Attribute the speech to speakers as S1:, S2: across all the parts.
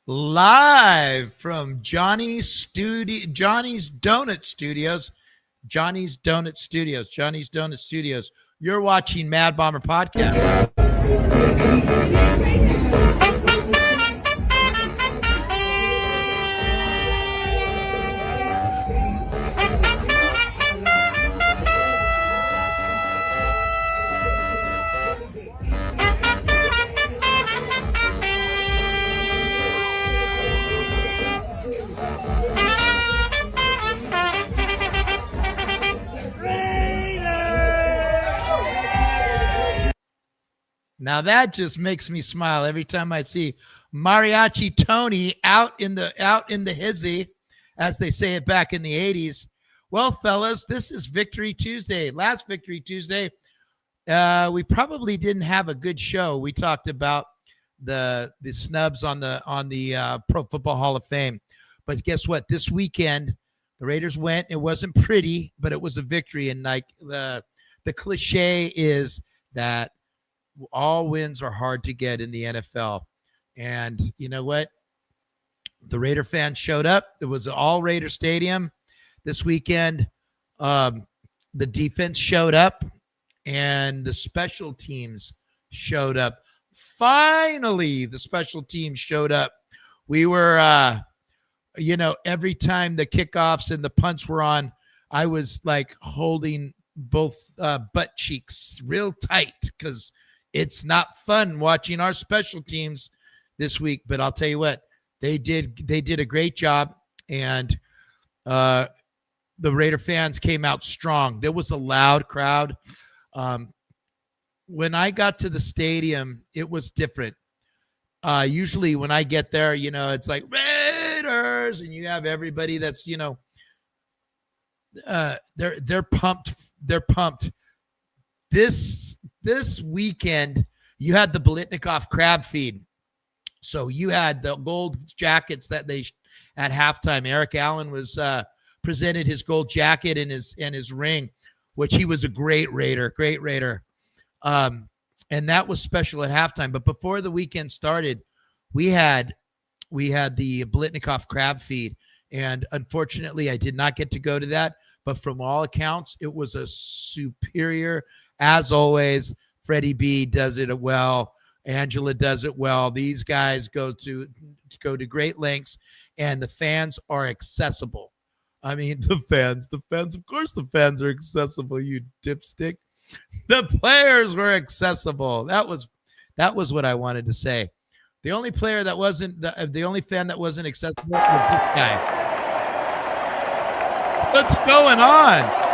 S1: live from Johnny's Donut Studios. Johnny's Donut Studios. You're watching Mad Bomber Podcast. Now that just makes me smile every time I see Mariachi Tony out in the hizzy, as they say it back in the 80s. Well, fellas, this is Victory Tuesday. Last Victory Tuesday, we probably didn't have a good show. We talked about the snubs on the Pro Football Hall of Fame. But guess what? This weekend, the Raiders went. It wasn't pretty, but it was a victory. And like the cliche is that all wins are hard to get in the NFL. And you know what? The Raider fans showed up. It was an all Raider stadium this weekend. The defense showed up and the special teams showed up. Finally, the special teams showed up. We were, every time the kickoffs and the punts were on, I was like holding both butt cheeks real tight because it's not fun watching our special teams this week, but I'll tell you what, they did a great job, and the Raider fans came out strong. There was a loud crowd. When I got to the stadium, it was different. Usually when I get there, it's like Raiders, and you have everybody that's, they're pumped. They're pumped. This weekend, you had the Blitnikoff crab feed. So you had the gold jackets that they at halftime. Eric Allen was presented his gold jacket and his ring, which he was a great Raider. And that was special at halftime. But before the weekend started, we had the Blitnikoff crab feed. And unfortunately, I did not get to go to that. But from all accounts, it was a superior. As always, Freddie B does it well. Angela does it well. These guys go to great lengths, and the fans are accessible. I mean, the fans, of course the fans are accessible, you dipstick. The players were accessible. That was what I wanted to say. The only player that wasn't, the only fan that wasn't accessible was this guy. What's going on?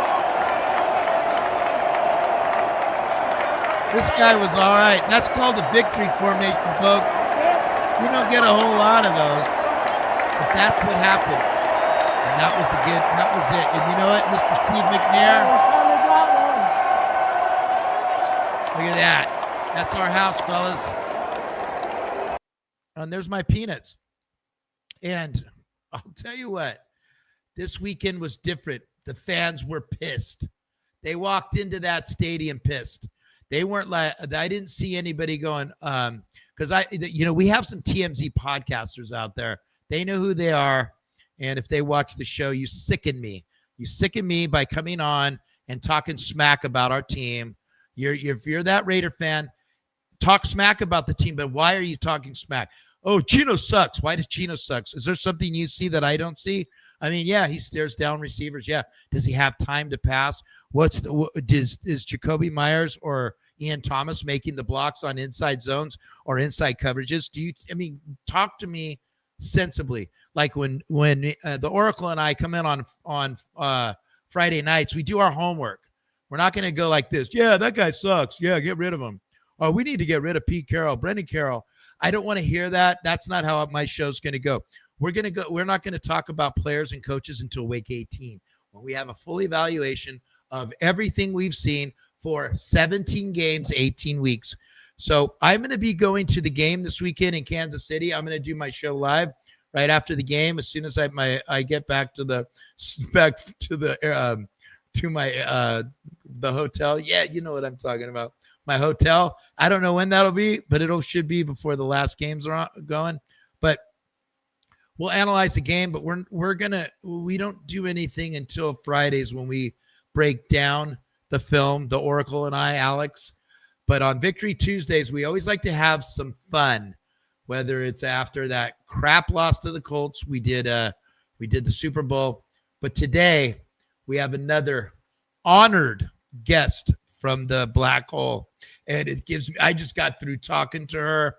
S1: This guy was all right. That's called a victory formation, folks. You don't get a whole lot of those, but that's what happened. And that was it. And you know what, Mr. Steve McNair? Look at that. That's our house, fellas. And there's my peanuts. And I'll tell you what, this weekend was different. The fans were pissed. They walked into that stadium pissed. They weren't like, I didn't see anybody going, because we have some TMZ podcasters out there. They know who they are. And if they watch the show, you sicken me. You sicken me by coming on and talking smack about our team. If you're that Raider fan, talk smack about the team. But why are you talking smack? Oh, Gino sucks. Why does Gino suck? Is there something you see that I don't see? I mean, yeah, he stares down receivers. Yeah. Does he have time to pass? Is Jacoby Myers or Ian Thomas making the blocks on inside zones or inside coverages? Talk to me sensibly. Like when the Oracle and I come in on Friday nights, we do our homework. We're not going to go like this. Yeah, that guy sucks. Yeah, get rid of him. Oh, we need to get rid of Pete Carroll, Brendan Carroll. I don't want to hear that. That's not how my show's going to go. We're not going to talk about players and coaches until week 18, when we have a full evaluation of everything we've seen for 17 games, 18 weeks. So I'm going to be going to the game this weekend in Kansas City. I'm going to do my show live right after the game. As soon as I get back to the hotel. Yeah, you know what I'm talking about. My hotel. I don't know when that'll be, but should be before the last games are going. But we'll analyze the game, but we don't do anything until Fridays when we break down the film, the Oracle and I, Alex. But on Victory Tuesdays, we always like to have some fun, whether it's after that crap loss to the Colts. We did the Super Bowl, but today we have another honored guest from the Black Hole, and it gives me. I just got through talking to her,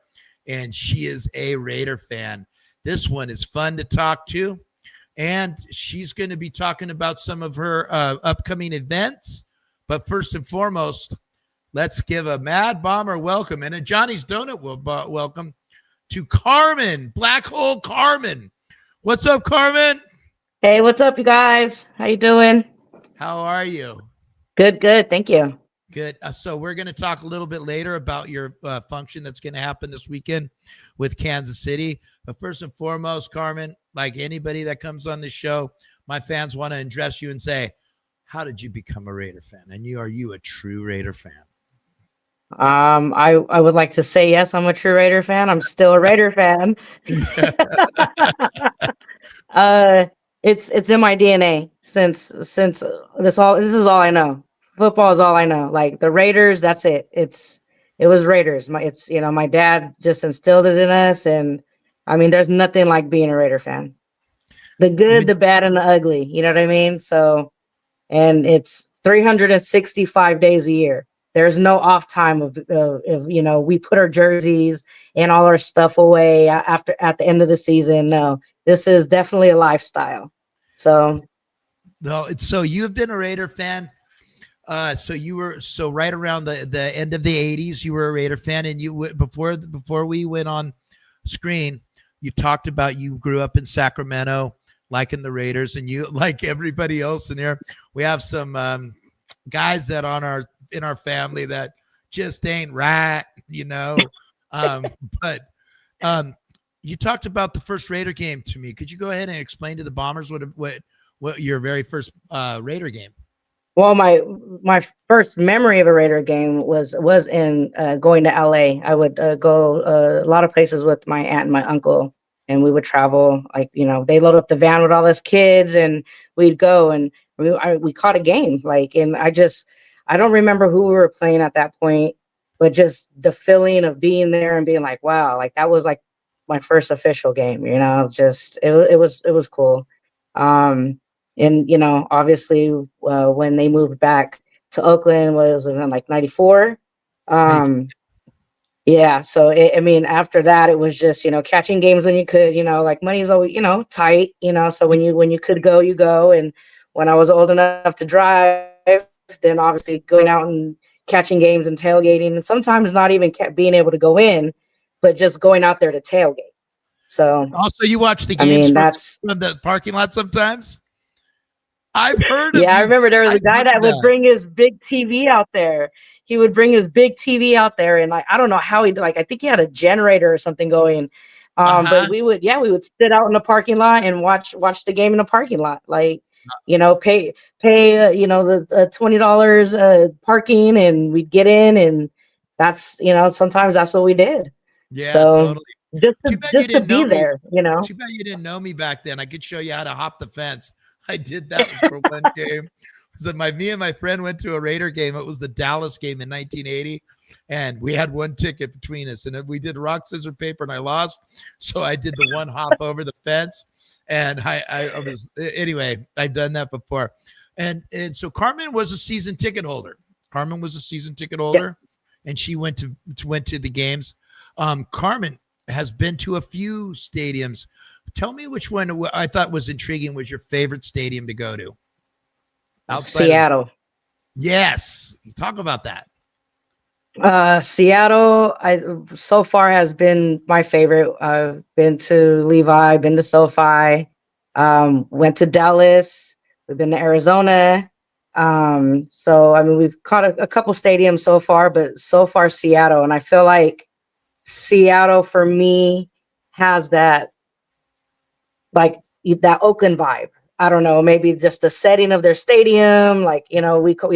S1: and she is a Raider fan. This one is fun to talk to, and she's going to be talking about some of her upcoming events. But first and foremost, let's give a Mad Bomber welcome and a Johnny's Donut welcome to Carmen, Black Hole Carmen. What's up, Carmen?
S2: Hey, what's up, you guys? How you doing?
S1: How are you?
S2: Good. Thank you.
S1: Good. So we're going to talk a little bit later about your function that's going to happen this weekend with Kansas City. But first and foremost, Carmen, like anybody that comes on this show, my fans want to address you and say, how did you become a Raider fan? And are you a true Raider fan?
S2: I would like to say yes, I'm a true Raider fan. I'm still a Raider fan. It's in my DNA since this is all I know. Football is all I know. Like the Raiders, that's it. It was Raiders. My dad just instilled it in us, and I mean, there's nothing like being a Raider fan. The good, the bad, and the ugly. You know what I mean? So, and it's 365 days a year. There's no off time of we put our jerseys and all our stuff away at the end of the season. No, this is definitely a lifestyle. So,
S1: no, so you've been a Raider fan. So you were right around the end of the 80s, you were a Raider fan, and you before we went on screen, you talked about you grew up in Sacramento, liking the Raiders, and you, like everybody else in here, we have some guys that in our family that just ain't right, but you talked about the first Raider game to me. Could you go ahead and explain to the Bombers what your very first Raider game?
S2: Well, my first memory of a Raider game was in going to LA. I would go a lot of places with my aunt and my uncle, and we would travel. Like, they load up the van with all us kids, and we'd go, and we caught a game. Like, and I don't remember who we were playing at that point, but just the feeling of being there and being like, wow, like that was like my first official game. Just it was cool. And, obviously, when they moved back to Oakland, what was it, like 94? Yeah. So, after that, it was just, catching games when you could, like money's always, tight, so when you could go, you go. And when I was old enough to drive, then obviously going out and catching games and tailgating, and sometimes not even being able to go in, but just going out there to tailgate. So
S1: also, you watch the games from the parking lot sometimes? I've heard of
S2: I remember there was a guy that would bring his big TV out there. He would bring his big TV out there, and I don't know how he did. Like, I think he had a generator or something going. But we would sit out in the parking lot and watch the game in the parking lot. Like, pay the $20 parking, and we'd get in, and that's sometimes that's what we did.
S1: Yeah,
S2: so
S1: totally.
S2: Just to be there,
S1: Too bad you didn't know me back then. I could show you how to hop the fence. I did that for one game. So me and my friend went to a Raider game. It was the Dallas game in 1980. And we had one ticket between us. And we did rock, scissors, paper, and I lost. So I did the one hop over the fence. And anyway, I've done that before. And so Carmen was a season ticket holder.
S2: Yes.
S1: And she went to the games. Carmen has been to a few stadiums. Tell me which one I thought was intriguing was your favorite stadium to go to.
S2: Seattle.
S1: Yes. Talk about that.
S2: Seattle, so far has been my favorite. I've been to Levi, been to SoFi, went to Dallas, we've been to Arizona. So we've caught a couple stadiums so far, but so far Seattle, and I feel like Seattle for me has that, like, that Oakland vibe. I don't know, maybe just the setting of their stadium. Like, we call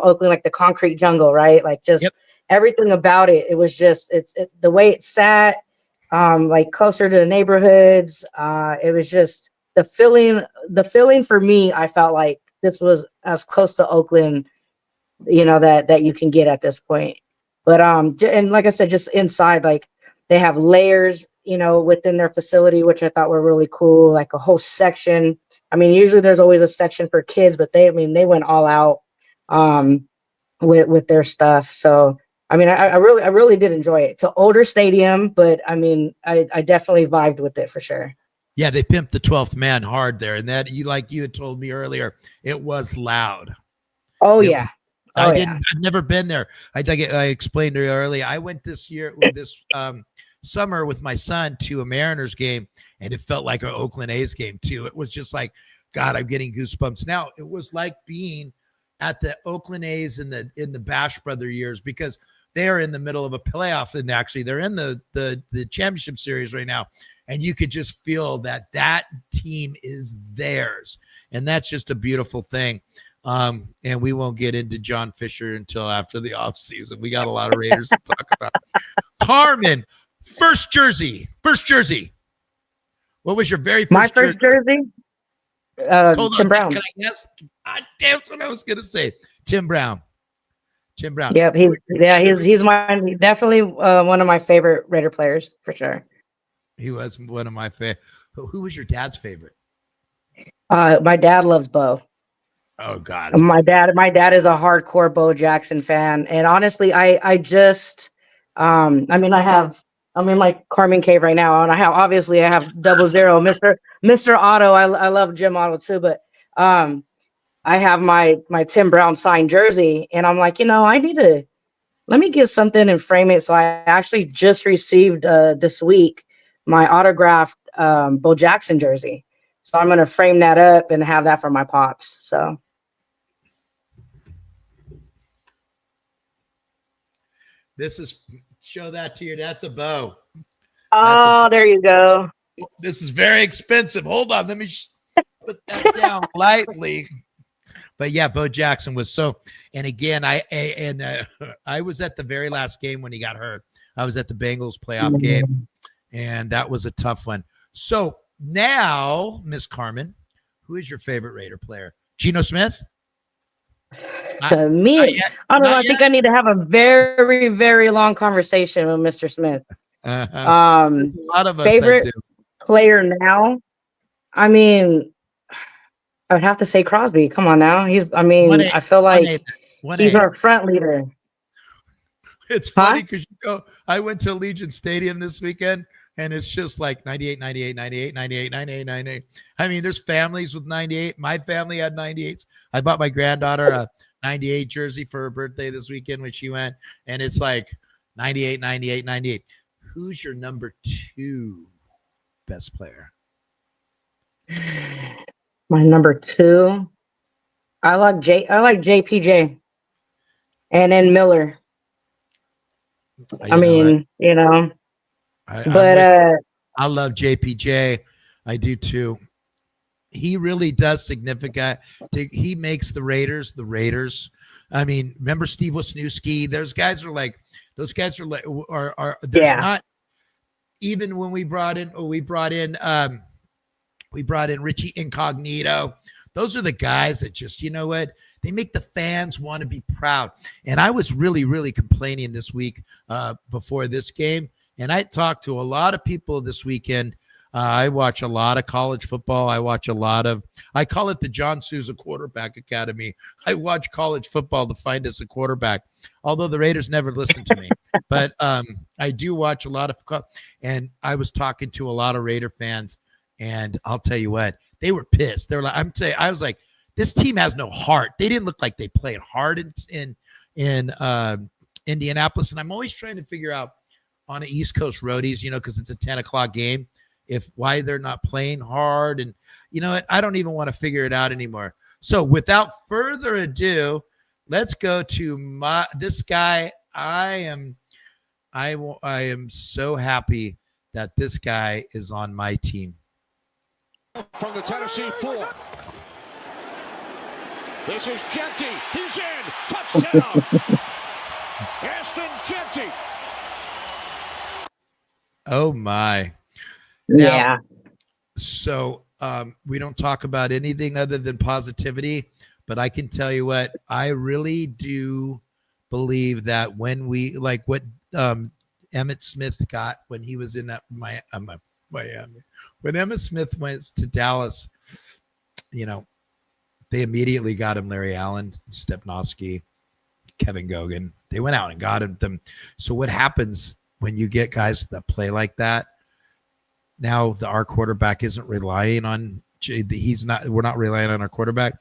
S2: Oakland like the concrete jungle, right? Like, just everything about it. It was just, the way it sat. like closer to the neighborhoods. It was just the feeling. The feeling for me, I felt like this was as close to Oakland, that you can get at this point. But and like I said, just inside, like they have layers, within their facility, which I thought were really cool. Like a whole section. I mean, usually there's always a section for kids, but they went all out with their stuff. So I mean, I really did enjoy it. It's an older stadium, but I mean, I definitely vibed with it for sure.
S1: Yeah, they pimped the 12th man hard there, and that you had told me earlier, it was loud.
S2: Oh yeah.
S1: I've never been there. I explained to you earlier. I went this summer with my son to a Mariners game, and it felt like an Oakland A's game too. It was just like, God, I'm getting goosebumps now. It was like being at the Oakland A's in the Bash Brother years, because they are in the middle of a playoff, and actually they're in the championship series right now, and you could just feel that team is theirs, and that's just a beautiful thing. And we won't get into John Fisher until after the offseason. We got a lot of Raiders to talk about. Carmen, first jersey. What was your very first
S2: My first jersey? Tim Brown.
S1: Can I guess? That's what I was gonna say. Tim Brown.
S2: Yep, he's definitely one of my favorite Raider players for sure.
S1: He was one of my favorite. Who was your dad's favorite?
S2: My dad loves Bo.
S1: Oh God.
S2: My dad is a hardcore Bo Jackson fan. And honestly, I just I'm in my Carmen cave right now, and I have 00, Mr. Otto. I love Jim Otto too, but I have my Tim Brown signed jersey, and I'm like, let me get something and frame it. So I actually just received this week my autographed Bo Jackson jersey. So I'm gonna frame that up and have that for my pops. So
S1: this is show that to your. That's a Bo.
S2: Oh, there you go.
S1: This is very expensive. Hold on, let me put that down lightly. But yeah, Bo Jackson was so. And again, I was at the very last game when he got hurt. I was at the Bengals playoff game, and that was a tough one. So now, Miss Carmen, who is your favorite Raider player? Geno Smith?
S2: To me, I don't know. I think I need to have a very, very long conversation with Mr. Smith.
S1: A lot of us
S2: favorite player now. I mean, I would have to say Crosby. Come on now. I feel like he's our front leader.
S1: It's funny because I went to Allegiant Stadium this weekend, and it's just like 98, 98, 98, 98, 98, 98. I mean, there's families with 98. My family had 98s. I bought my granddaughter a 98 jersey for her birthday this weekend when she went, and it's like 98, 98, 98. Who's your number 2 best player?
S2: My number 2, I like JPJ, and then Miller. I
S1: love JPJ. I do too. He really does significant. He makes the Raiders the Raiders. I mean, remember Steve Wisniewski? Those guys are like there's not even when we brought in Richie Incognito. Those are the guys that just, they make the fans want to be proud. And I was really, really complaining this week before this game. And I talked to a lot of people this weekend. I watch a lot of college football. I call it the John Sousa Quarterback Academy. I watch college football to find us a quarterback, although the Raiders never listen to me. But I do watch a lot of, and I was talking to a lot of Raider fans, and I'll tell you what, they were pissed. They were like, I was like, this team has no heart. They didn't look like they played hard in Indianapolis. And I'm always trying to figure out on the East Coast roadies, because it's a 10 o'clock game, why they're not playing hard. And I don't even want to figure it out anymore. So without further ado, let's go to this guy. I am so happy that this guy is on my team.
S3: From the Tennessee 4. This is Genty. He's in. Touchdown. Aston Genty.
S1: Oh my. Now,
S2: Yeah.
S1: so we don't talk about anything other than positivity, but I can tell you what, I really do believe that when we like what Emmett Smith got when he was in Miami, when Emmett Smith went to Dallas, you know, they immediately got him Larry Allen, Stepnoski, Kevin Gogan. They went out and got them. So what happens when you get guys that play like that? Now our quarterback isn't relying on we're not relying on our quarterback.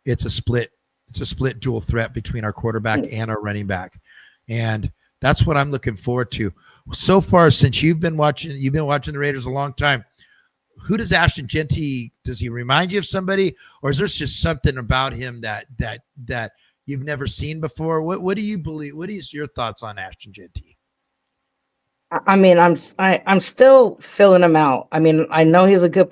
S1: It's a split dual threat between our quarterback and our running back. And that's what I'm looking forward to. So far, since you've been watching the Raiders a long time, who does Ashton Jeanty, does he remind you of somebody, or is there just something about him that you've never seen before? What do you believe? What is your thoughts on Ashton Jeanty?
S2: I mean, I'm still filling him out. I mean, I know he's a good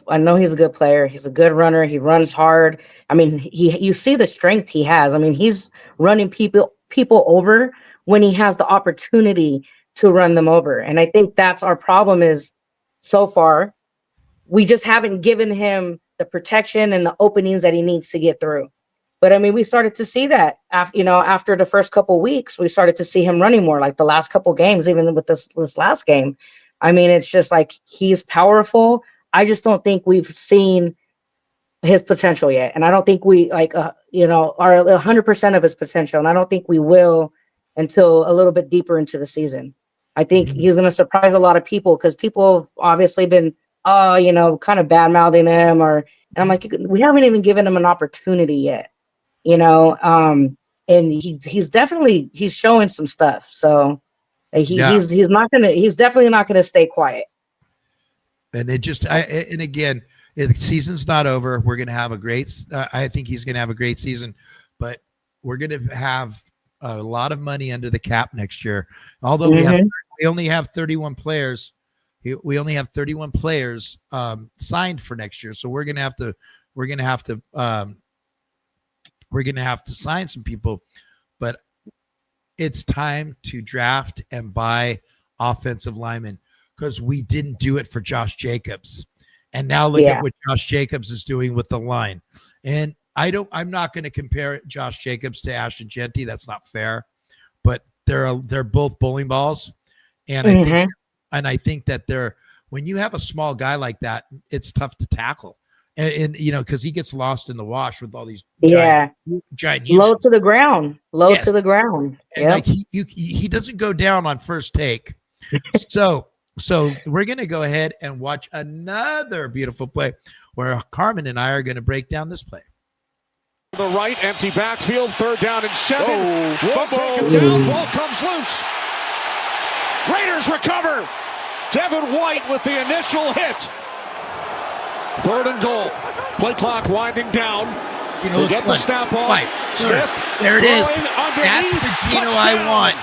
S2: player. He's a good runner. He runs hard. I mean, you see the strength he has. I mean, he's running people over when he has the opportunity to run them over. And I think that's our problem is so far, we just haven't given him the protection and the openings that he needs to get through. But I mean, we started to see that after the first couple of weeks, we started to see him running more, like the last couple of games, even with this last game. I mean, it's just like he's powerful. I just don't think we've seen his potential yet, and I don't think we are 100% of his potential, and I don't think we will until a little bit deeper into the season. I think he's going to surprise a lot of people because people have obviously been, kind of bad mouthing him, and I'm like, we haven't even given him an opportunity yet. And he's definitely showing some stuff. So he's definitely not gonna stay quiet.
S1: And again, the season's not over. We're gonna have I think he's gonna have a great season, but we're gonna have a lot of money under the cap next year. Although we only have 31 players. We only have 31 players signed for next year, so we're gonna have to sign some people, but it's time to draft and buy offensive linemen because we didn't do it for Josh Jacobs. And now look at what Josh Jacobs is doing with the line. And I'm not going to compare Josh Jacobs to Ashton Jeanty. That's not fair, but they're both bowling balls. And I think that when you have a small guy like that, it's tough to tackle. And because he gets lost in the wash with all these giant
S2: low to the ground, to the ground.
S1: And like he doesn't go down on first take. so we're gonna go ahead and watch another beautiful play where Carmen and I are gonna break down this play.
S3: The right, empty backfield, 3rd down and 7. Won't take him down. Ball comes loose. Raiders recover. Devin White with the initial hit. 3rd and goal. Play clock winding down. Get the snap off. Smith.
S1: There it is. That's the Gino I want.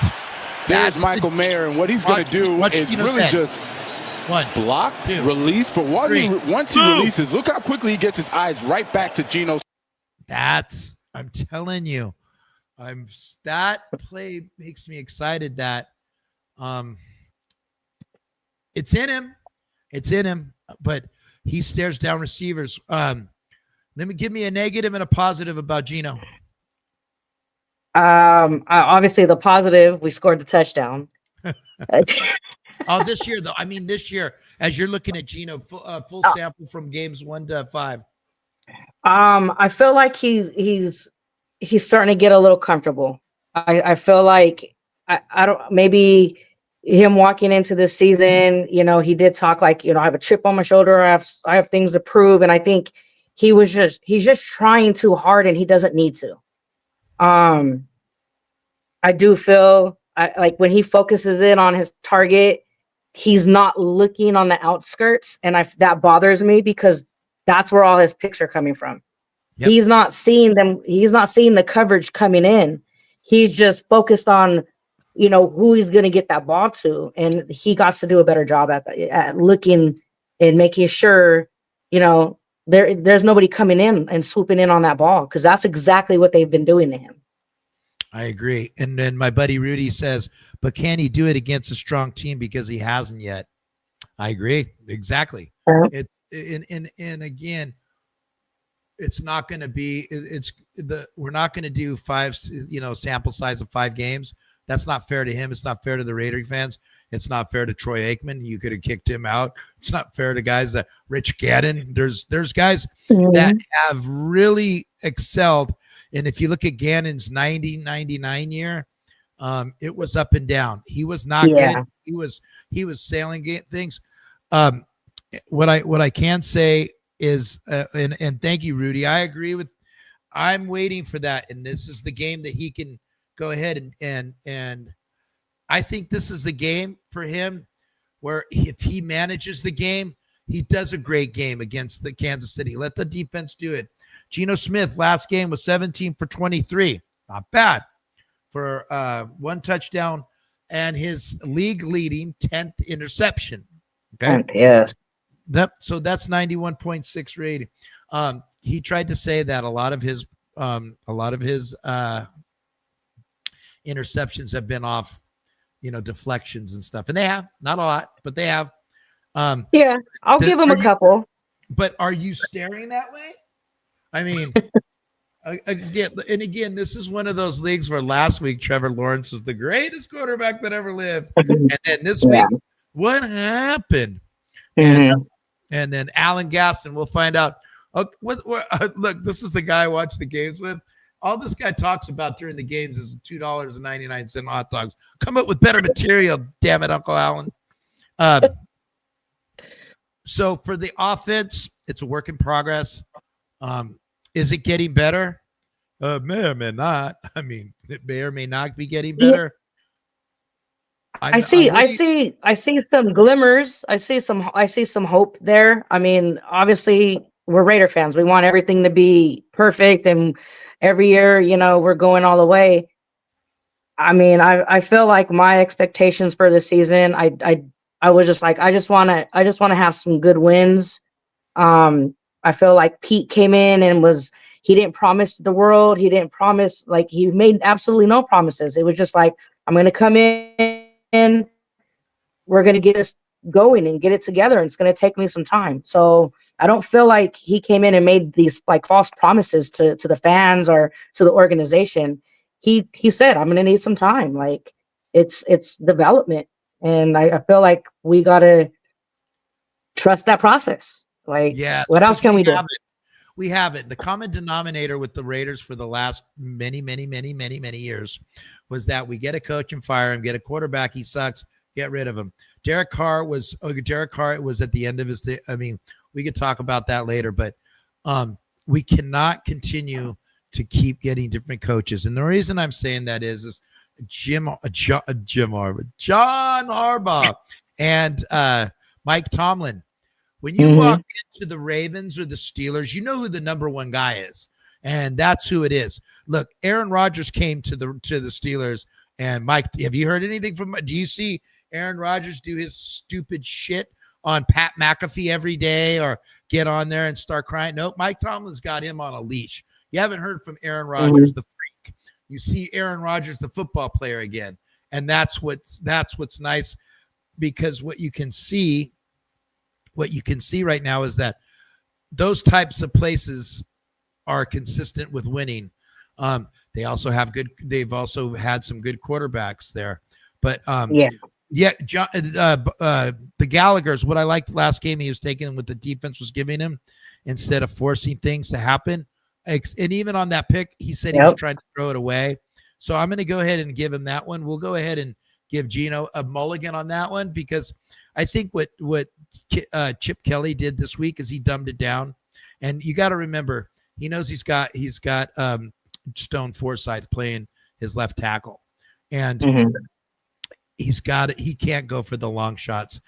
S4: There's Michael Mayer, and what he's going to do is really just block, release. But once he releases, look how quickly he gets his eyes right back to Gino.
S1: I'm telling you, that play makes me excited that it's in him, but he stares down receivers. Give me a negative and a positive about Gino.
S2: Obviously the positive, we scored the touchdown.
S1: This year though. I mean, this year, as you're looking at Gino, full sample from games 1 to 5.
S2: I feel like he's starting to get a little comfortable. I feel like I don't maybe him walking into this season, he did talk like, I have a chip on my shoulder. I have things to prove. And I think he's just trying too hard and he doesn't need to. I do feel like when he focuses in on his target, he's not looking on the outskirts. And that bothers me because that's where all his picks are coming from. Yep. He's not seeing them. He's not seeing the coverage coming in. He's just focused on, who he's going to get that ball to. And he got to do a better job at looking and making sure, there's nobody coming in and swooping in on that ball. Cause that's exactly what they've been doing to him.
S1: I agree. And then my buddy Rudy says, but can he do it against a strong team? Because he hasn't yet. I agree. Exactly.
S2: Uh,
S1: It's and again, it's not going to be. We're not going to do sample size of 5 games. That's not fair to him. It's not fair to the Raider fans. It's not fair to Troy Aikman. You could have kicked him out. It's not fair to guys that Rich Gannon. There's guys that have really excelled. And if you look at Gannon's 90-99 year, it was up and down. He was not good. He was sailing things. What I can say is, and thank you, Rudy. I agree with. I'm waiting for that, and this is the game that he can go ahead and I think this is the game for him where if he manages the game, he does a great game against the Kansas City. Let the defense do it. Geno Smith last game was 17 for 23. Not bad for 1 touchdown and his league leading 10th interception. Okay.
S2: Yes.
S1: Yep. So that's 91.6 rating. He tried to say that a lot of his interceptions have been off, deflections and stuff. And they have, not a lot, but they have.
S2: Yeah, I'll give him a couple.
S1: But are you staring that way? I mean, again, this is one of those leagues where last week Trevor Lawrence was the greatest quarterback that ever lived. And then this week, what happened? And then Alan Gaston, we'll find out. Look, this is the guy I watch the games with. All this guy talks about during the games is $2.99 hot dogs. Come up with better material, damn it, Uncle Alan. So for the offense, it's a work in progress. Is it getting better? May or may not. I mean, it may or may not be getting better.
S2: I see some glimmers. I see some hope there. I mean, obviously we're Raider fans. We want everything to be perfect, and every year, we're going all the way. I mean, I feel like my expectations for the season, I was just like, I just want to have some good wins. I feel like Pete came in and he didn't promise the world. He didn't promise, like, he made absolutely no promises. It was just like, I'm going to come in, we're going to get us going and get it together. And it's going to take me some time. So I don't feel like he came in and made these like false promises to the fans or to the organization. He said, I'm going to need some time. Like it's development. And I feel like we got to trust that process. Like, yes, what else can we do?
S1: We have it. The common denominator with the Raiders for the last many years was that we get a coach and fire him, get a quarterback, he sucks, get rid of him. Derek Carr was at the end of his thing. I mean, we could talk about that later, but we cannot continue to keep getting different coaches. And the reason I'm saying that is John Harbaugh and Mike Tomlin. When you walk into the Ravens or the Steelers, you know who the number one guy is, and that's who it is. Look, Aaron Rodgers came to the Steelers, and Mike, have you heard anything from? Do you see Aaron Rodgers do his stupid shit on Pat McAfee every day, or get on there and start crying? Nope, Mike Tomlin's got him on a leash. You haven't heard from Aaron Rodgers, the freak. You see Aaron Rodgers, the football player, again, and that's what's nice, because what you can see right now is that those types of places are consistent with winning. They've also had some good quarterbacks there, but the Gallagher's, what I liked last game, he was taking what the defense was giving him instead of forcing things to happen. And even on that pick, he said he was trying to throw it away. So I'm going to go ahead and give him that one. We'll go ahead and give Geno a mulligan on that one, because I think what Chip Kelly did this week is he dumbed it down. And you got to remember, he knows he's got Stone Forsythe playing his left tackle, and he can't go for the long shots.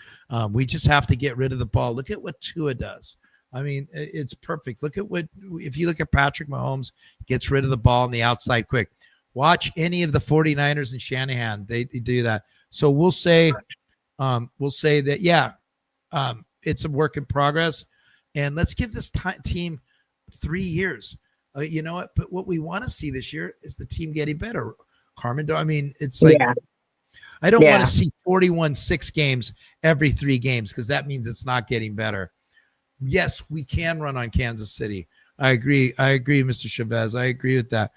S1: We just have to get rid of the ball. Look at what Tua does. I mean, it's perfect. If you look at Patrick Mahomes, gets rid of the ball on the outside quick. Watch any of the 49ers and Shanahan. They do that. So we'll say that, it's a work in progress, and let's give this team 3 years. You know what? But what we want to see this year is the team getting better. Carmen, I mean, it's like, I don't want to see 41-6 games every 3 games because that means it's not getting better. Yes, we can run on Kansas City. I agree, Mr. Chavez. I agree with that.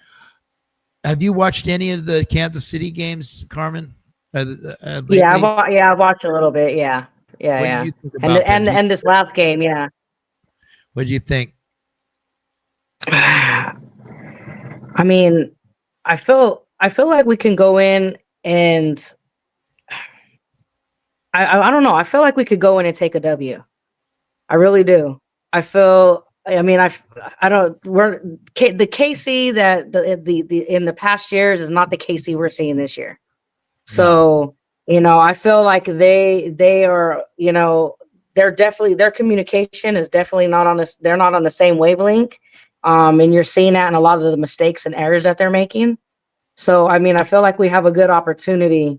S1: Have you watched any of the Kansas City games, Carmen?
S2: Lately? I've watched a little bit. Yeah. What did you think about and this last game? Yeah.
S1: What do you think?
S2: I mean, I feel like we can go in and I don't know. I feel like we could go in and take a W. I really do. I feel. I mean, I don't. We're the KC that the in the past years is not the KC we're seeing this year. So I feel like they are. They're definitely, their communication is definitely not on this. They're not on the same wavelength. And you're seeing that in a lot of the mistakes and errors that they're making. So I mean, I feel like we have a good opportunity.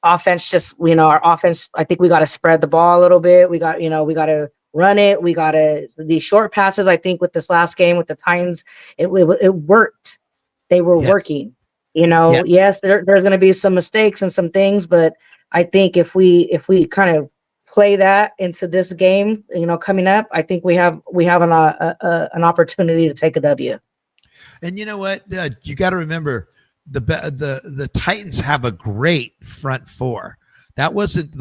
S2: Offense, just our offense. I think we got to spread the ball a little bit. We got to run it. We got to these short passes. I think with this last game with the Titans, it worked. They were working. Yes, there's going to be some mistakes and some things, but I think if we kind of play that into this game, coming up, I think we have an opportunity to take a W.
S1: And you know what? You got to remember. The Titans have a great front four. That wasn't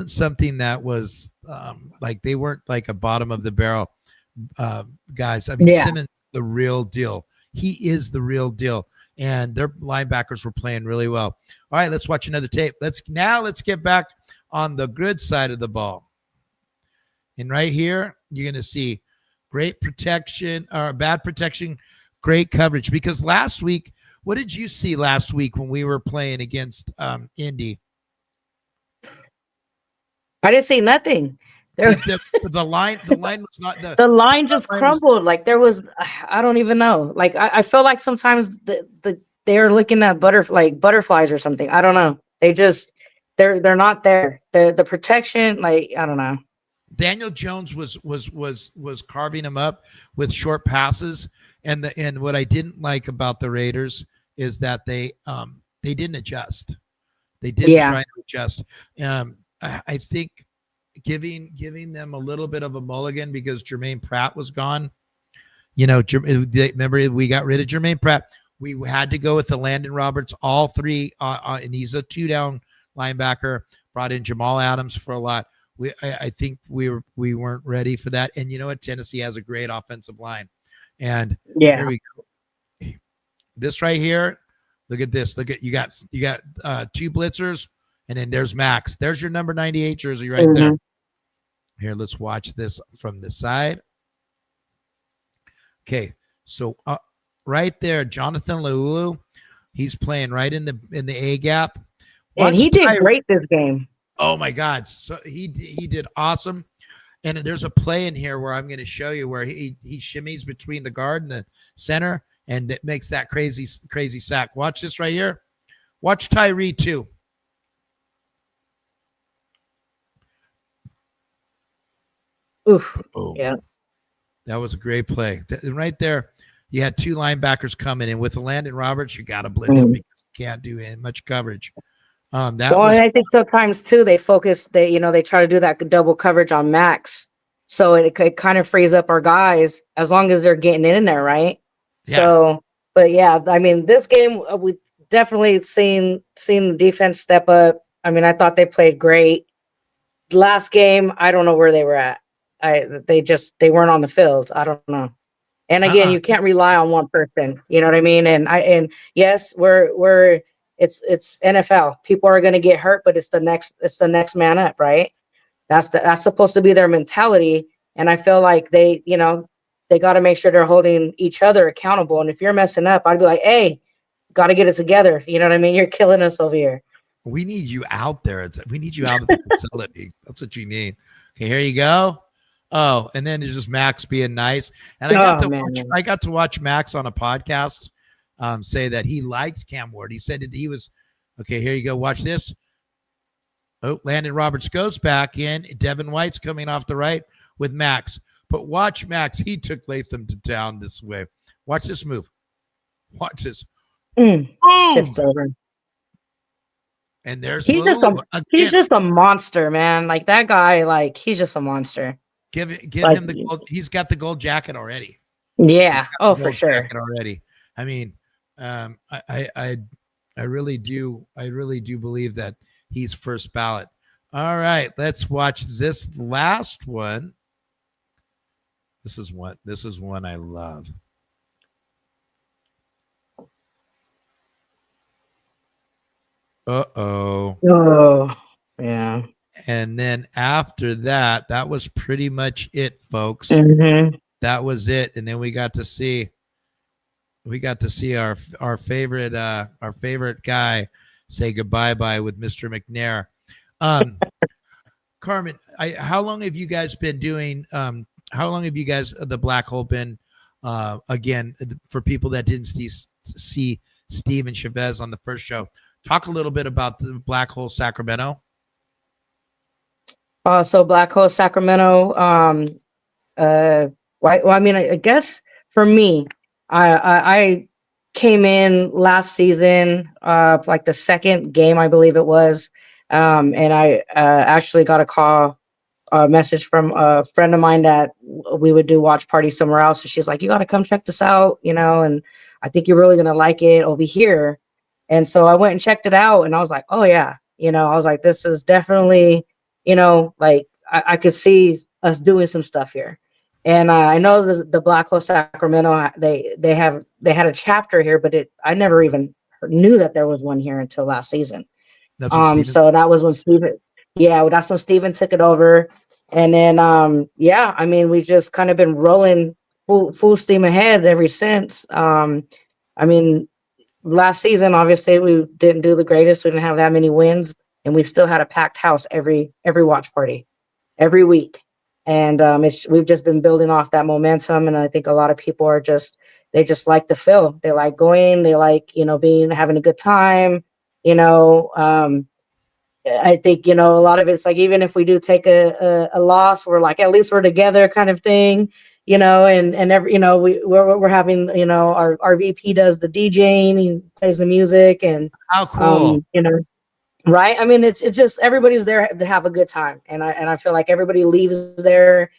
S1: something that was like they weren't like a bottom of the barrel guys. I mean, Simmons, the real deal. He is the real deal. And their linebackers were playing really well. All right, let's watch another tape. Let's get back on the good side of the ball. And right here, you're going to see great protection or bad protection, great coverage. Because last week, what did you see last week when we were playing against Indy?
S2: I didn't see nothing.
S1: The line was not
S2: the line just crumbled. Like there was, I don't even know. Like I feel like sometimes they're looking at butterflies or something. I don't know. They're not there. The protection, like I don't know.
S1: Daniel Jones was carving him up with short passes, and what I didn't like about the Raiders is that they didn't adjust. They didn't try to adjust. I think giving them a little bit of a mulligan because Jermaine Pratt was gone. Remember we got rid of Jermaine Pratt. We had to go with the Landon Roberts, all three, and he's a 2-down linebacker. Brought in Jamal Adams for a lot. I think we weren't ready for that. And you know what? Tennessee has a great offensive line. And here we go. This right here, look at this. Look at you got 2 blitzers, and then there's Max. There's your number 98 jersey right there. Here, let's watch this from the side. Okay, so right there, Jonathan Laulu, he's playing right in the A gap.
S2: And he did great this game.
S1: Oh my God! So he did awesome. And there's a play in here where I'm going to show you where he shimmies between the guard and the center, and it makes that crazy sack. Watch this right here. Watch Tyree too.
S2: Oof. Oh. Yeah.
S1: That was a great play. Right there, you had 2 linebackers coming in. With the Landon Roberts, you got to blitz him because you can't do much coverage.
S2: I think sometimes too they focus. They try to do that double coverage on Max, so it kind of frees up our guys as long as they're getting in there, right? Yeah. So, but yeah, I mean, this game we definitely seen the defense step up. I mean, I thought they played great. Last game, I don't know where they were at. They weren't on the field. I don't know. And again, you can't rely on one person. You know what I mean? And yes, it's NFL. People are going to get hurt, but it's the next man up, right? That's supposed to be their mentality. And I feel like they got to make sure they're holding each other accountable. And if you're messing up, I'd be like, hey, got to get it together. You know what I mean? You're killing us over here.
S1: We need you out there. We need you out of the facility. That's what you need. Okay, here you go. Oh, and then it's just Max being nice. And I got to watch Max on a podcast say that he likes Cam Ward. He said that he was okay. Here you go. Watch this. Oh, Landon Roberts goes back in. Devin White's coming off the right with Max. But watch Max. He took Latham to town this way. Watch this move. Watch this.
S2: Boom. Shifts over.
S1: And there's
S2: he's just a monster, man. Like that guy, like he's just a monster.
S1: Give
S2: like,
S1: him the gold. He's got the gold jacket already.
S2: Yeah. Oh, for sure.
S1: Already. I mean, I really do believe that he's first ballot. All right, let's watch this last one. This is one I love.
S2: Oh, yeah.
S1: And then after that, that was pretty much it, folks.
S2: Mm-hmm.
S1: That was it. And then we got to see our favorite guy say goodbye with Mr. McNair. Carmen, how long have you guys been doing? How long have you guys the Black Hole been? Again, for people that didn't see Steven Chavez on the first show, talk a little bit about the Black Hole Sacramento.
S2: So Black Hole Sacramento. Well, I mean, I guess for me, I came in last season, like the second game, I believe it was, and I actually got a message from a friend of mine that we would do watch party somewhere else, and she's like, "You got to come check this out, and I think you're really gonna like it over here." And so I went and checked it out, and I was like, "Oh yeah," I was like, "This is definitely." Like I could see us doing some stuff here. And I know the Black Hole Sacramento, they had a chapter here, but I never even knew that there was one here until last season. So that was when that's when Steven took it over. And then, I mean, we just kind of been rolling full steam ahead ever since. I mean, last season, obviously we didn't do the greatest. We didn't have that many wins. And we still had a packed house every watch party, every week, and we've just been building off that momentum. And I think a lot of people they just like the feel. They like going. They like having a good time. I think a lot of it's like even if we do take a loss, we're like at least we're together kind of thing. And every we're having our VP does the DJing, he plays the music, and
S1: how cool.
S2: Right. I mean, it's just everybody's there to have a good time. And I feel like everybody leaves there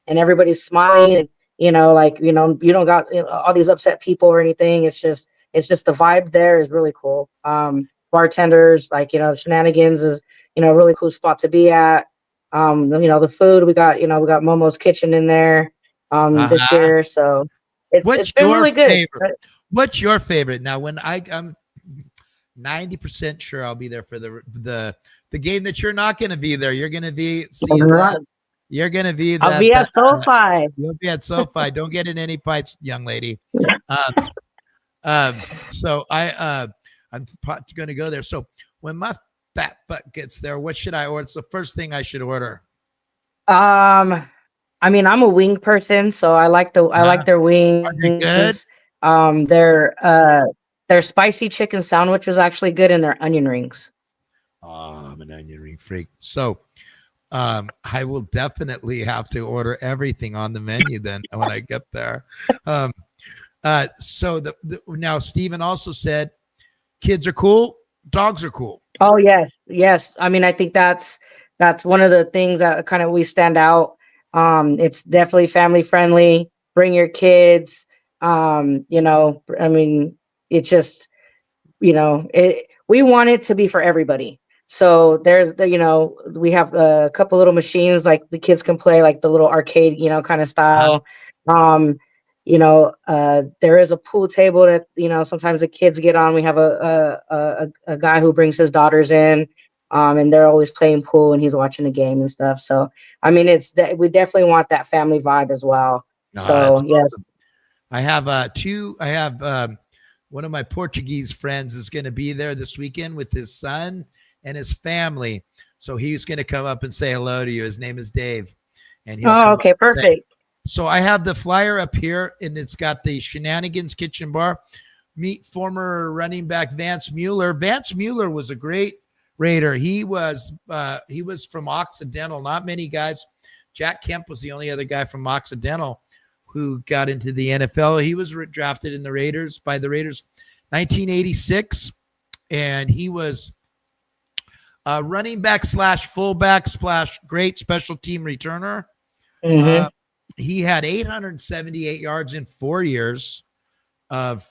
S2: and everybody's smiling. And, you don't got all these upset people or anything. It's just the vibe there is really cool. Bartenders, Shenanigans is, a really cool spot to be at. The food we got Momo's Kitchen in there this year. So it's been really good.
S1: What's your favorite? Now, when I'm 90% sure I'll be there for the game that you're not going to be there. You're going to be you're going to be.
S2: I'll be at SoFi.
S1: You'll be at SoFi. Don't get in any fights, young lady. So I'm going to go there. So when my fat butt gets there, what should I order? It's the first thing I should order.
S2: I mean, I'm a wing person, so I like their wings. Good. Their spicy chicken sandwich was actually good, and their onion rings.
S1: Oh, I'm an onion ring freak. So I will definitely have to order everything on the menu then when I get there. So now Steven also said kids are cool, dogs are cool.
S2: Oh, yes. I mean, I think that's one of the things that kind of we stand out. It's definitely family friendly. Bring your kids. I mean, it's just, we want it to be for everybody. So there's we have a couple little machines like the kids can play, like the little arcade, kind of style. There is a pool table that, sometimes the kids get on. We have a guy who brings his daughters in, and they're always playing pool and he's watching the game and stuff. So, I mean, we definitely want that family vibe as well. So, yes.
S1: Awesome. I have one of my Portuguese friends is going to be there this weekend with his son and his family. So he's going to come up and say hello to you. His name is Dave. And
S2: okay, perfect.
S1: So I have the flyer up here, and it's got the Shenanigans Kitchen Bar. Meet former running back Vance Mueller. Vance Mueller was a great Raider. He was from Occidental. Not many guys. Jack Kemp was the only other guy from Occidental who got into the NFL. He was drafted in by the Raiders 1986, and he was running back / fullback / great special team returner. He had 878 yards in 4 years of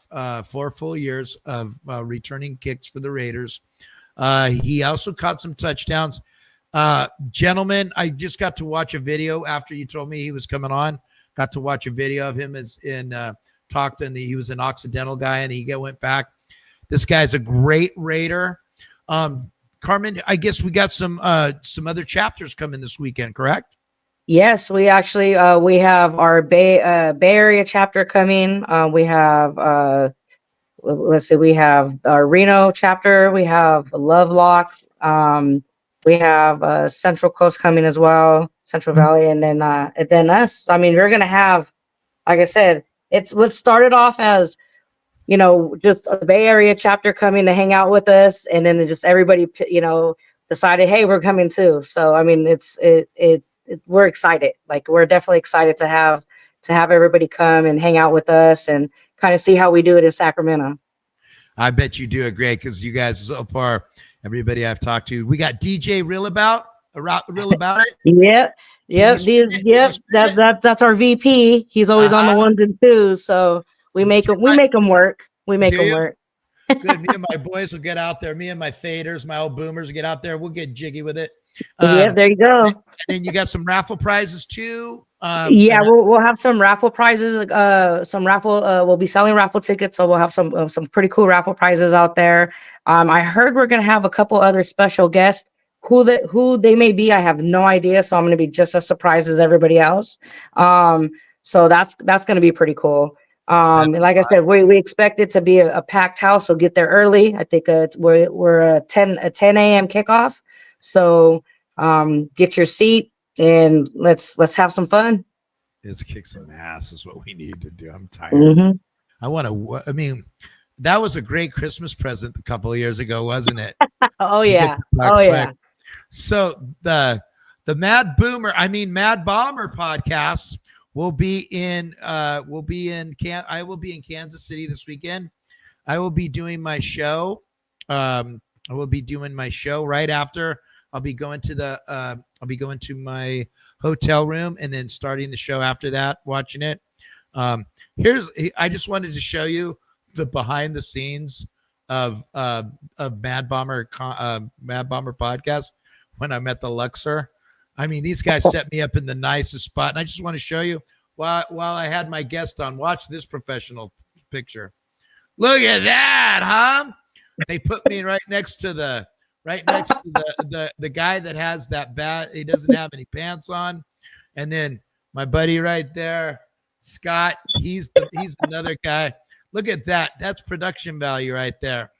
S1: 4 full years of returning kicks for the Raiders. He also caught some touchdowns. Gentlemen, I just got to watch a video after you told me he was coming on. Got to watch a video of him talked, and he was an Occidental guy, and he went back. This guy's a great Raider. Carmen, I guess we got some other chapters coming this weekend, correct?
S2: Yes, we actually we have our Bay Area chapter coming. We have let's see, we have our Reno chapter. We have Lovelock. We have Central Coast coming as well, Central Valley, and then us. I mean, we're gonna have, like I said, it's what started off as, you know, just a Bay Area chapter coming to hang out with us, and then just everybody, you know, decided, hey, we're coming too. So I mean, we're excited. Like, we're definitely excited to have everybody come and hang out with us and kind of see how we do it in Sacramento.
S1: I bet you do it great, because you guys so far, everybody I've talked to, we got DJ Real About It.
S2: Yep. That's our VP. He's always on the 1s and 2s, so we make him work. We make him work.
S1: Good. Me and my boys will get out there. Me and my faders, my old boomers, will get out there. We'll get jiggy with it.
S2: There you go.
S1: And then you got some raffle prizes too.
S2: We'll have some raffle prizes. We'll be selling raffle tickets, so we'll have some pretty cool raffle prizes out there. I heard we're gonna have a couple other special guests. Who they may be, I have no idea. So I'm gonna be just as surprised as everybody else. So that's gonna be pretty cool. And like I said, we expect it to be a packed house, so get there early. I think we're a 10 a.m. kickoff. So get your seat and let's have some fun.
S1: Let's kick some ass is what we need to do. I'm tired. I mean, that was a great Christmas present a couple of years ago, wasn't it?
S2: Oh yeah. Yeah.
S1: So the Mad Bomber podcast will be in I will be in Kansas City this weekend. I will be doing my show. Right after. I'll be going to my hotel room and then starting the show after that, watching it. I just wanted to show you the behind the scenes of Mad Bomber podcast when I'm at the Luxor. I mean, these guys set me up in the nicest spot, and I just want to show you while I had my guest on. Watch this professional picture. Look at that, huh? They put me right next to the guy that has that bat. He doesn't have any pants on. And then my buddy right there, Scott, he's another guy. Look at that. That's production value right there.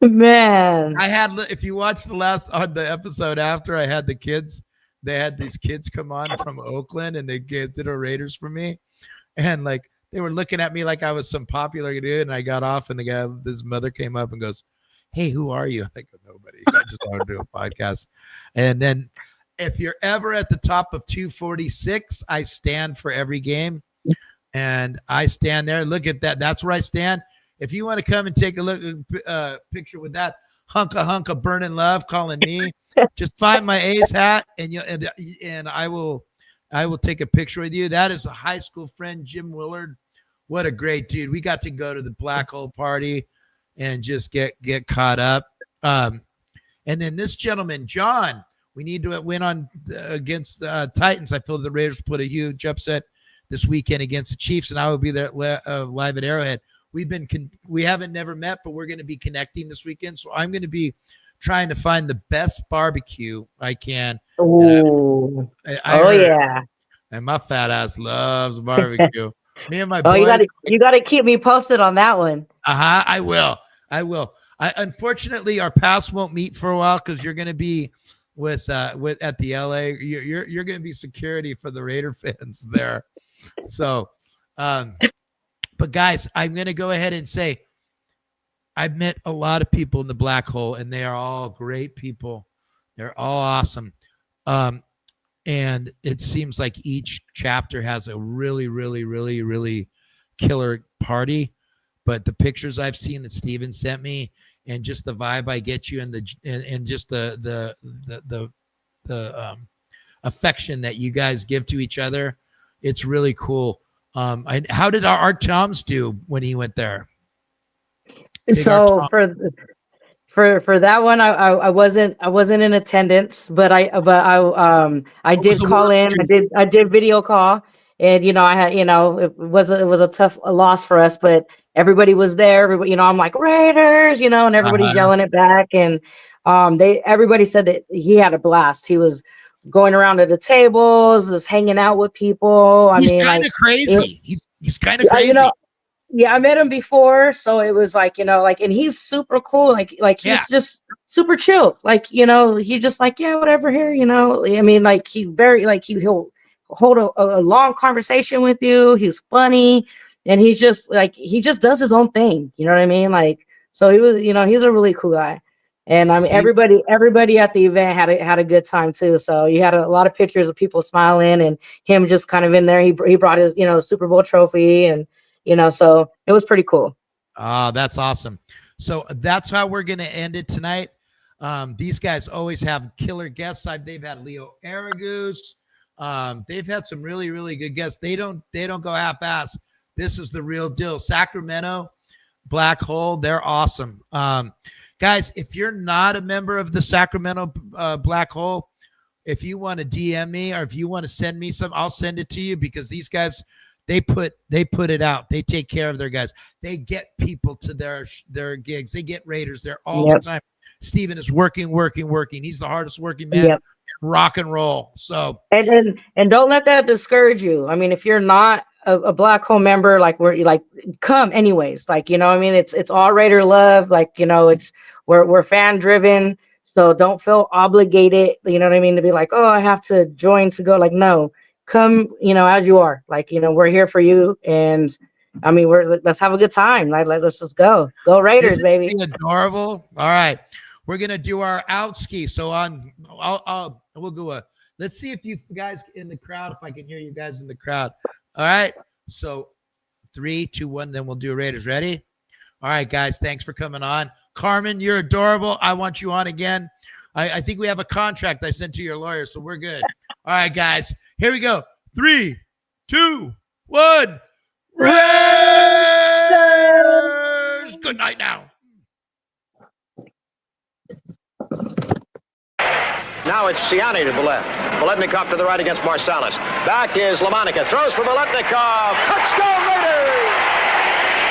S2: Man.
S1: If you watch on the episode after, I had the kids. They had these kids come on from Oakland, and they did a Raiders for me. And like, they were looking at me like I was some popular dude. And I got off, and his mother came up and goes, hey, who are you? I go, nobody. I just want to do a podcast. And then if you're ever at the top of 246, I stand for every game. And I stand there. Look at that. That's where I stand. If you want to come and take a look, picture with that hunk of burning love calling me, just find my A's hat and I will take a picture with you. That is a high school friend, Jim Willard. What a great dude. We got to go to the Black Hole party and just get caught up. And then this gentleman, John, we need to win on against Titans. I feel the Raiders put a huge upset this weekend against the Chiefs, and I will be there live at Arrowhead. We haven't never met, but we're going to be connecting this weekend. So I'm going to be trying to find the best barbecue I can.
S2: Oh, yeah.
S1: And my fat ass loves barbecue. Me and my
S2: boy. You got to keep me posted on that one.
S1: I will. Unfortunately, our paths won't meet for a while because you're going to be with at the LA. You're going to be security for the Raider fans there. So, but guys, I'm going to go ahead and say I've met a lot of people in the Black Hole, and they are all great people. They're all awesome. And it seems like each chapter has a really, really, really, really killer party. But the pictures I've seen that Steven sent me, and just the vibe I get you, and just the affection that you guys give to each other. It's really cool. How did our Toms do when he went there?
S2: So for that one, I wasn't in attendance, but I did call in. I did video call, and I had it was a tough loss for us, but everybody was there. Everybody, I'm like Raiders, and everybody's yelling it back, and everybody said that he had a blast. He was going around to the tables, just hanging out with people.
S1: He's kind of crazy. He's kind of crazy.
S2: Yeah, I met him before, so it was like, and he's super cool. Like he's just super chill. Like, he just like, yeah, whatever here, I mean, like he'll hold a long conversation with you. He's funny, and he's just like, he just does his own thing. You know what I mean? Like, so he was, he's a really cool guy. And I mean, everybody at the event had a good time too. So you had a lot of pictures of people smiling and him just kind of in there. He brought his, Super Bowl trophy, and so it was pretty cool.
S1: That's awesome. So that's how we're going to end it tonight. These guys always have killer guests. They've had Leo Aragus. They've had some really, really good guests. They don't go half-ass. This is the real deal. Sacramento, Black Hole, they're awesome. Guys, if you're not a member of the Sacramento Black Hole, if you want to DM me or if you want to send me some, I'll send it to you, because these guys, they put it out. They take care of their guys. They get people to their gigs. They get Raiders there all the time. Steven is working. He's the hardest working man. Yep. Rock and roll. So
S2: and don't let that discourage you. I mean, if you're not a Black Hole member, like come anyways. Like, I mean, it's all Raider love. Like, we're fan driven. So don't feel obligated, you know what I mean, to be like, oh, I have to join to go. Like, no. Come, as you are. Like, we're here for you, and I mean, let's have a good time. Let's just go Raiders, baby.
S1: Adorable. All right, we're gonna do our outski. So we'll go. Let's see if you guys in the crowd, if I can hear you guys in the crowd. All right. So 3, 2, 1. Then we'll do Raiders. Ready? All right, guys. Thanks for coming on. Carmen, you're adorable. I want you on again. I think we have a contract I sent to your lawyer, so we're good. All right, guys. Here we go. 3, 2, 1. Raiders! Good night now.
S3: Now it's Ciani to the left. Biletnikoff to the right against Marsalis. Back is LaMonica. Throws for Biletnikoff. Touchdown Raiders!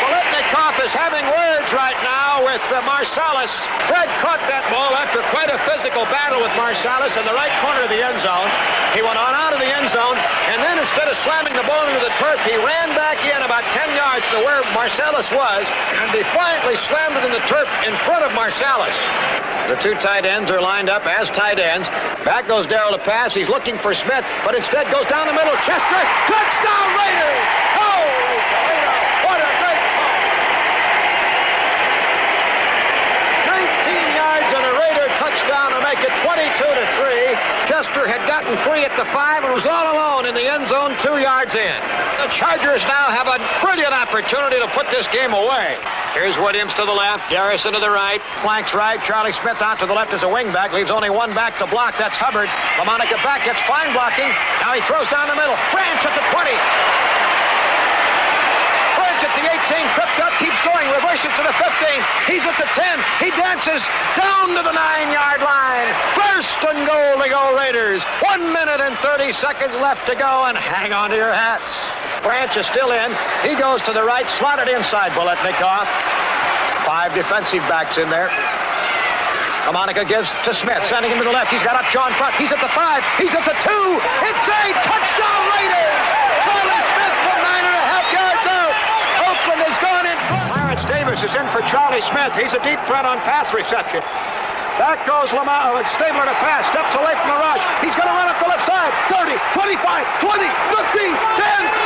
S3: Biletnikoff is having words right now with Marsalis. Fred caught that ball after quite a physical battle with Marsalis in the right corner of the end zone. He went on out of the end zone, and then instead of slamming the ball into the turf, he ran back in about 10 yards to where Marsalis was and defiantly slammed it in the turf in front of Marsalis. The two tight ends are lined up as tight ends. Back goes Darrell to pass. He's looking for Smith, but instead goes down the middle. Chester, touchdown Raiders! Holy Toledo, what a great ball! 19 yards and a Raider touchdown to make it 22-3. Chester had gotten free at the 5 and was all alone in the end zone 2 yards in. The Chargers now have a brilliant opportunity to put this game away. Here's Williams to the left, Garrison to the right, flanks right, Charlie Smith out to the left as a wingback, leaves only one back to block, that's Hubbard. LaMonica back, gets fine blocking, now he throws down the middle, Branch at the 20. Branch at the 18, tripped up, keeps going, reverses to the 15, he's at the 10, he dances down to the 9-yard line. First and goal to go Raiders. 1 minute and 30 seconds left to go, and hang on to your hats. Branch is still in. He goes to the right, slotted inside Biletnikoff. 5 defensive backs in there. LaMonica gives to Smith, sending him to the left. He's got Upshaw in front. He's at the 5. He's at the 2. It's a touchdown Raiders! Charlie Smith from 9.5 yards out. Oakland has gone in front. Clarence Davis is in for Charlie Smith. He's a deep threat on pass reception. Back goes Stabler to pass. Steps away from the rush. He's going to run up the left side. 30, 25, 20, 15, 10.